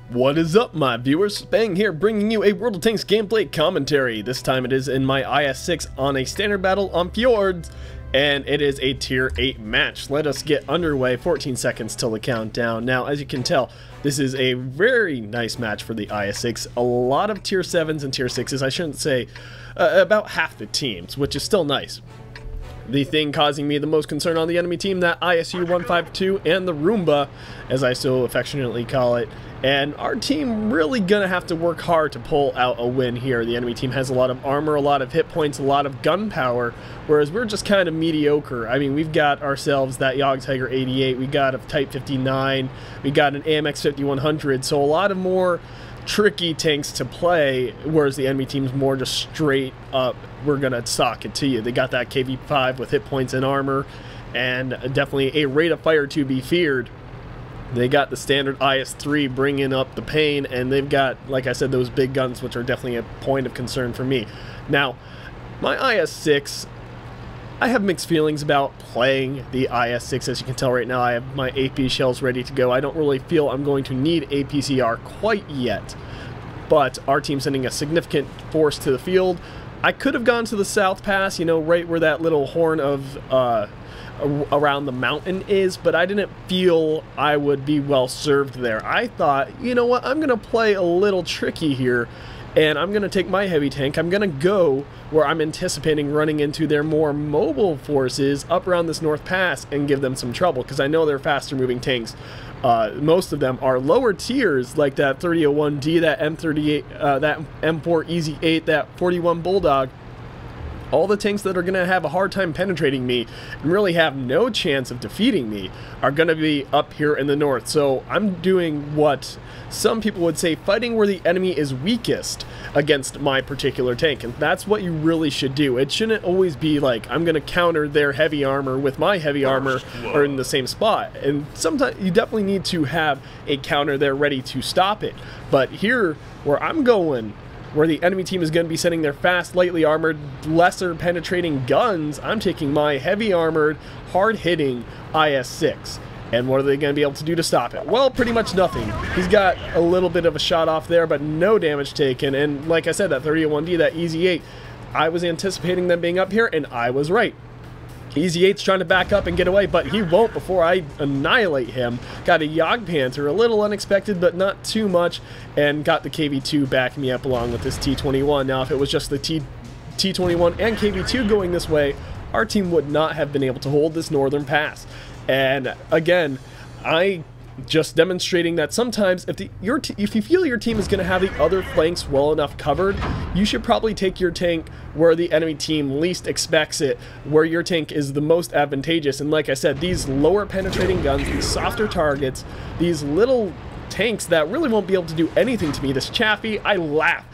What is up, my viewers? Spang here, bringing you a World of Tanks gameplay commentary. This time it is in my IS-6 on a standard battle on Fjords, and it is a tier 8 match. Let us get underway. 14 seconds till the countdown. Now, as you can tell, this is a very nice match for the IS-6. A lot of tier 7s and tier 6s. I shouldn't say about half the teams, which is still nice. The thing causing me the most concern on the enemy team, that ISU-152 and the Roomba, as I so affectionately call it. And our team really gonna have to work hard to pull out a win here. The enemy team has a lot of armor, a lot of hit points, a lot of gunpowder, whereas we're just kind of mediocre. I mean, we've got ourselves that Yog Tiger 88, we got a Type 59, we got an AMX 5100, so a lot of more tricky tanks to play, whereas the enemy team's more just straight up, we're gonna sock it to you. They got that KV5 with hit points and armor, and definitely a rate of fire to be feared. They got the standard IS-3 bringing up the pain, and they've got, like I said, those big guns, which are definitely a point of concern for me. Now, my IS-6, I have mixed feelings about playing the IS-6. As you can tell right now, I have my AP shells ready to go. I don't really feel I'm going to need APCR quite yet, but our team's sending a significant force to the field. I could have gone to the South Pass, you know, right where that little horn of around the mountain is, but I didn't feel I would be well served there. I thought, you know what, I'm gonna play a little tricky here, and I'm gonna take my heavy tank. I'm gonna go where I'm anticipating running into their more mobile forces up around this North Pass and give them some trouble, because I know they're faster moving tanks. Most of them are lower tiers, like that 3001D, that M38, that M4 Easy 8, that 41 Bulldog. All the tanks that are going to have a hard time penetrating me and really have no chance of defeating me are going to be up here in the north. So I'm doing what some people would say, fighting where the enemy is weakest against my particular tank. And that's what you really should do. It shouldn't always be like, I'm going to counter their heavy armor with my heavy armor or in the same spot. And sometimes you definitely need to have a counter there ready to stop it. But here, where I'm going, where the enemy team is going to be sending their fast, lightly armored, lesser penetrating guns, I'm taking my heavy armored, hard-hitting IS-6. And what are they going to be able to do to stop it? Well, pretty much nothing. He's got a little bit of a shot off there, but no damage taken. And like I said, that 3001D, that Easy 8, I was anticipating them being up here, and I was right. Easy 8's trying to back up and get away, but he won't before I annihilate him. Got a Yog Panther, a little unexpected, but not too much, and got the KV2 backing me up along with this T21. Now, if it was just the T21 and KV2 going this way, our team would not have been able to hold this northern pass. And again, I just demonstrating that sometimes if you feel your team is going to have the other flanks well enough covered, you should probably take your tank where the enemy team least expects it, where your tank is the most advantageous. And like I said, these lower penetrating guns, these softer targets, these little tanks that really won't be able to do anything to me. This Chaffee, I laugh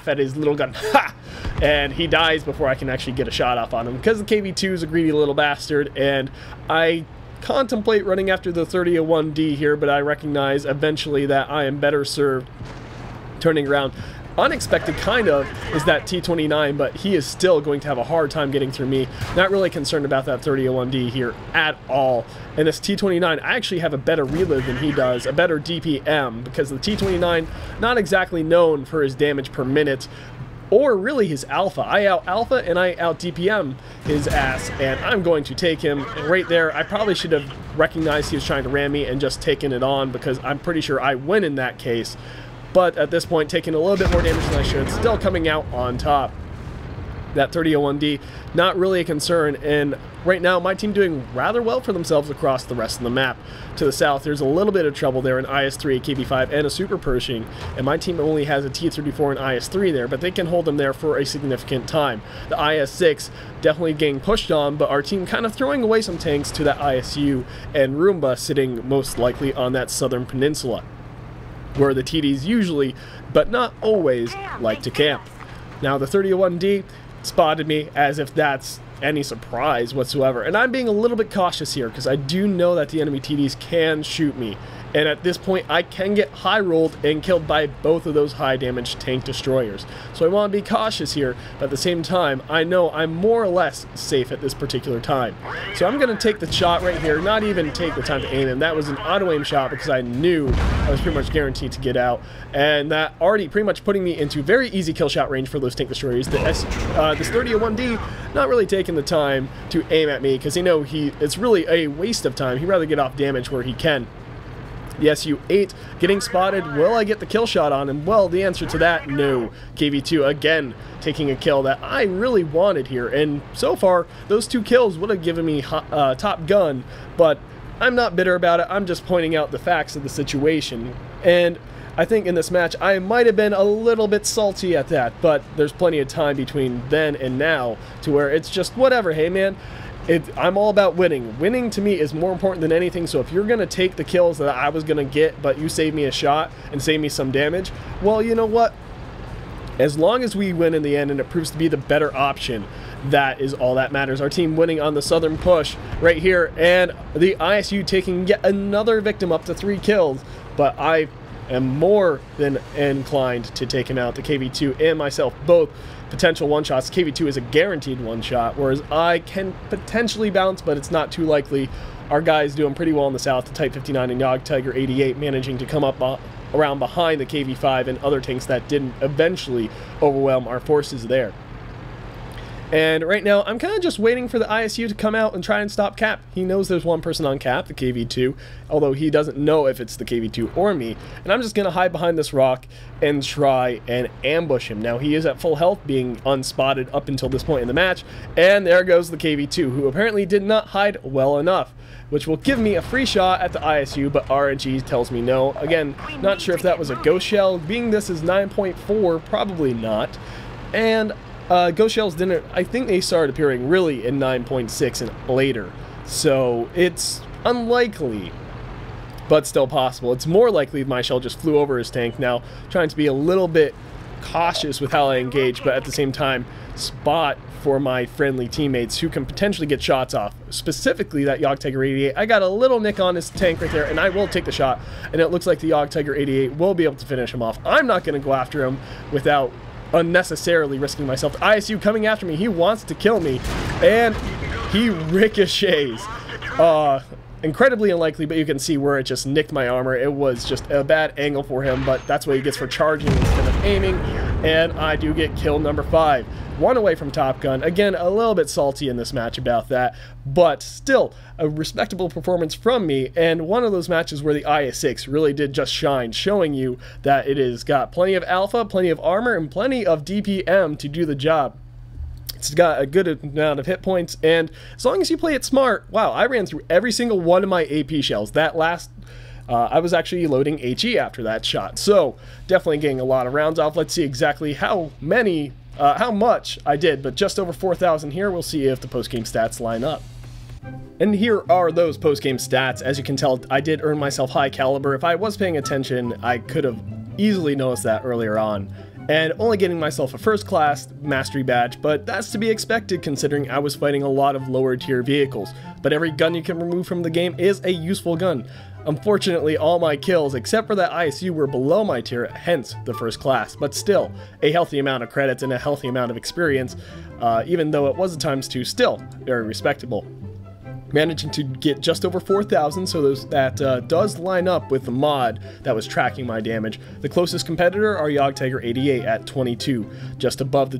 at his little gun, ha! And he dies before I can actually get a shot off on him, because the KV2 is a greedy little bastard, and I contemplate running after the 3001D here, but I recognize eventually that I am better served turning around. Unexpected kind of is that T29, but he is still going to have a hard time getting through me. Not really concerned about that 3001D here at all. And this T29, I actually have a better reload than he does, a better DPM, because the T29, not exactly known for his damage per minute, or really his alpha. I out alpha and I out DPM his ass, and I'm going to take him right there. I probably should have recognized he was trying to ram me and just taken it on, because I'm pretty sure I win in that case. But at this point, taking a little bit more damage than I should, still coming out on top. That 3001D, not really a concern, and right now my team doing rather well for themselves across the rest of the map. To the south, there's a little bit of trouble there in IS-3, KV5, and a Super Pershing, and my team only has a T-34 and IS-3 there, but they can hold them there for a significant time. The IS-6 definitely getting pushed on, but our team kind of throwing away some tanks to that ISU, and Roomba sitting most likely on that southern peninsula, where the TDs usually, but not always, like to camp. Now the 3001D spotted me, as if that's any surprise whatsoever, and I'm being a little bit cautious here, because I do know that the enemy TDs can shoot me, And at this point, I can get high rolled and killed by both of those high damage tank destroyers. So I want to be cautious here, but at the same time, I know I'm more or less safe at this particular time. So I'm going to take the shot right here, not even take the time to aim him. That was an auto-aim shot because I knew I was pretty much guaranteed to get out. And that already pretty much putting me into very easy kill shot range for those tank destroyers. This 30-01D not really taking the time to aim at me because it's really a waste of time. He'd rather get off damage where he can. The SU-8 getting spotted. Will I get the kill shot on him? Well, the answer to that, no. KV-2 again taking a kill that I really wanted here, and so far those 2 kills would have given me top gun, but I'm not bitter about it. I'm just pointing out the facts of the situation, and I think in this match I might have been a little bit salty at that, but there's plenty of time between then and now to where it's just whatever. Hey man, I'm all about winning. Winning to me is more important than anything, so if you're going to take the kills that I was going to get, but you save me a shot and save me some damage, well, you know what? As long as we win in the end and it proves to be the better option, that is all that matters. Our team winning on the southern push right here, and the ISU taking yet another victim up to 3 kills, but I am more than inclined to take him out. The KV-2 and myself both potential one-shots. KV-2 is a guaranteed one-shot, whereas I can potentially bounce, but it's not too likely. Our guys doing pretty well in the south, the Type 59 and Yog Tiger 88 managing to come up around behind the KV-5 and other tanks that didn't eventually overwhelm our forces there. And right now, I'm kind of just waiting for the ISU to come out and try and stop Cap. He knows there's one person on Cap, the KV-2, although he doesn't know if it's the KV-2 or me. And I'm just going to hide behind this rock and try and ambush him. Now, he is at full health, being unspotted up until this point in the match. And there goes the KV-2, who apparently did not hide well enough, which will give me a free shot at the ISU, but RNG tells me no. Again, not sure if that was a ghost shell. Being this is 9.4, probably not. And ghost shells didn't, I think they started appearing really in 9.6 and later, so it's unlikely, but still possible. It's more likely my shell just flew over his tank. Now, trying to be a little bit cautious with how I engage, but at the same time, spot for my friendly teammates who can potentially get shots off. Specifically, that Yog Tiger 88. I got a little nick on his tank right there, and I will take the shot, and it looks like the Yog Tiger 88 will be able to finish him off. I'm not going to go after him without unnecessarily risking myself. ISU coming after me. He wants to kill me, and he ricochets. Incredibly unlikely, but you can see where it just nicked my armor. It was just a bad angle for him, but that's what he gets for charging instead of aiming, and I do get kill number 5. 1 away from Top Gun. Again, a little bit salty in this match about that, but still a respectable performance from me, and one of those matches where the IS-6 really did just shine, showing you that it has got plenty of alpha, plenty of armor, and plenty of DPM to do the job. It's got a good amount of hit points, and as long as you play it smart, wow, I ran through every single one of my AP shells. That last, I was actually loading HE after that shot, so definitely getting a lot of rounds off. Let's see exactly how much I did, but just over 4,000 here. We'll see if the post-game stats line up. And here are those post-game stats. As you can tell, I did earn myself high caliber. If I was paying attention, I could have easily noticed that earlier on. And only getting myself a first class mastery badge, but that's to be expected considering I was fighting a lot of lower tier vehicles. But every gun you can remove from the game is a useful gun. Unfortunately, all my kills, except for that ISU, were below my tier, hence the first class, but still, a healthy amount of credits and a healthy amount of experience, even though it was a ×2, still very respectable. Managing to get just over 4,000, so that does line up with the mod that was tracking my damage. The closest competitor are Yog Tiger 88 at 22, just above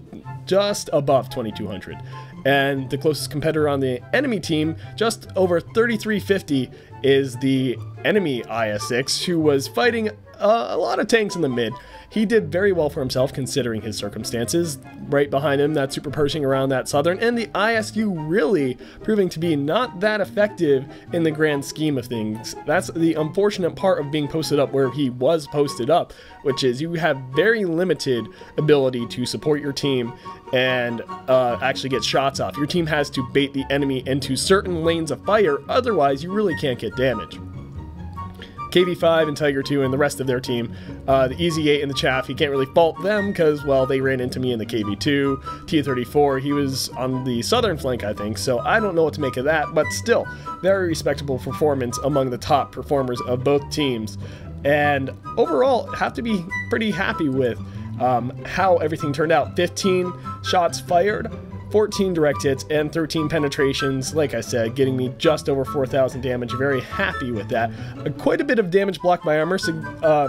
2,200. And the closest competitor on the enemy team, just over 3,350, is the enemy IS-6, who was fighting a lot of tanks in the mid. He did very well for himself considering his circumstances. Right behind him, that super Pershing around that southern, and the ISU really proving to be not that effective in the grand scheme of things. That's the unfortunate part of being posted up where he was posted up, which is you have very limited ability to support your team and actually get shots off. Your team has to bait the enemy into certain lanes of fire, otherwise you really can't get damage. KV5 and Tiger 2 and the rest of their team. The Easy 8 and the Chaff, you can't really fault them because, well, they ran into me in the KV2. T-34, he was on the southern flank, I think, so I don't know what to make of that, but still, very respectable performance among the top performers of both teams. And overall, have to be pretty happy with how everything turned out. 15 shots fired, 14 direct hits, and 13 penetrations. Like I said, getting me just over 4,000 damage. Very happy with that. Quite a bit of damage blocked by armor, so,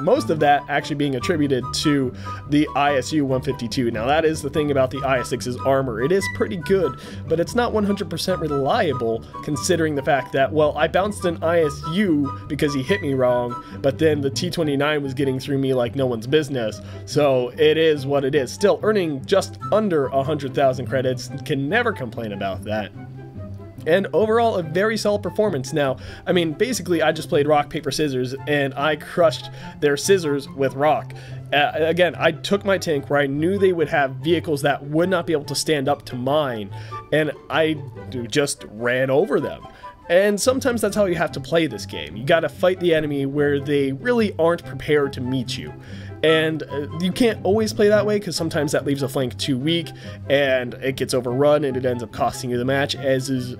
most of that actually being attributed to the ISU-152. Now that is the thing about the IS-6's armor. It is pretty good, but it's not 100% reliable, considering the fact that, well, I bounced an ISU because he hit me wrong, but then the T-29 was getting through me like no one's business. So it is what it is. Still earning just under 100,000 credits. Can never complain about that. And overall, a very solid performance. Now, I mean, basically, I just played rock, paper, scissors, and I crushed their scissors with rock. Again, I took my tank where I knew they would have vehicles that would not be able to stand up to mine, and I just ran over them. And sometimes that's how you have to play this game. You gotta fight the enemy where they really aren't prepared to meet you. And you can't always play that way because sometimes that leaves a flank too weak and it gets overrun and it ends up costing you the match, as is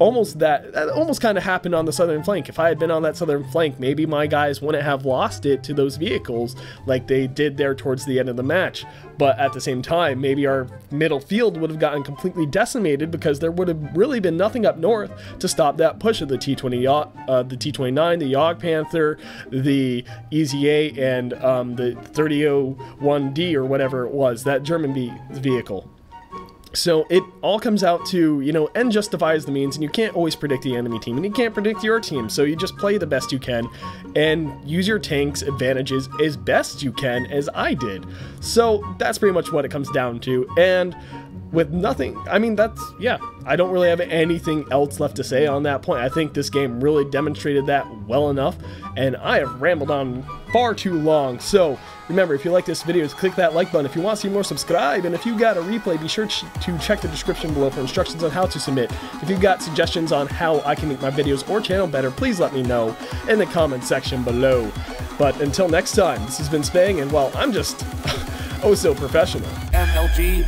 almost that almost kind of happened on the southern flank. If I had been on that southern flank, maybe my guys wouldn't have lost it to those vehicles like they did there towards the end of the match. But at the same time, maybe our middle field would have gotten completely decimated because there would have really been nothing up north to stop that push of the T-29, the Yogg Panther, the Easy 8, and the 3001D or whatever it was, that German vehicle. So it all comes out to, you know, end justifies the means, and you can't always predict the enemy team, and you can't predict your team, so you just play the best you can and use your tank's advantages as best you can, as I did. So that's pretty much what it comes down to, and with nothing, I mean, that's, yeah, I don't really have anything else left to say on that point. I think this game really demonstrated that well enough, and I have rambled on far too long. So remember, if you like this video, click that like button. If you want to see more, subscribe, and if you got a replay, be sure to check the description below for instructions on how to submit. If you've got suggestions on how I can make my videos or channel better, please let me know in the comment section below. But until next time, this has been Spang, and well, I'm just oh so professional. MLG.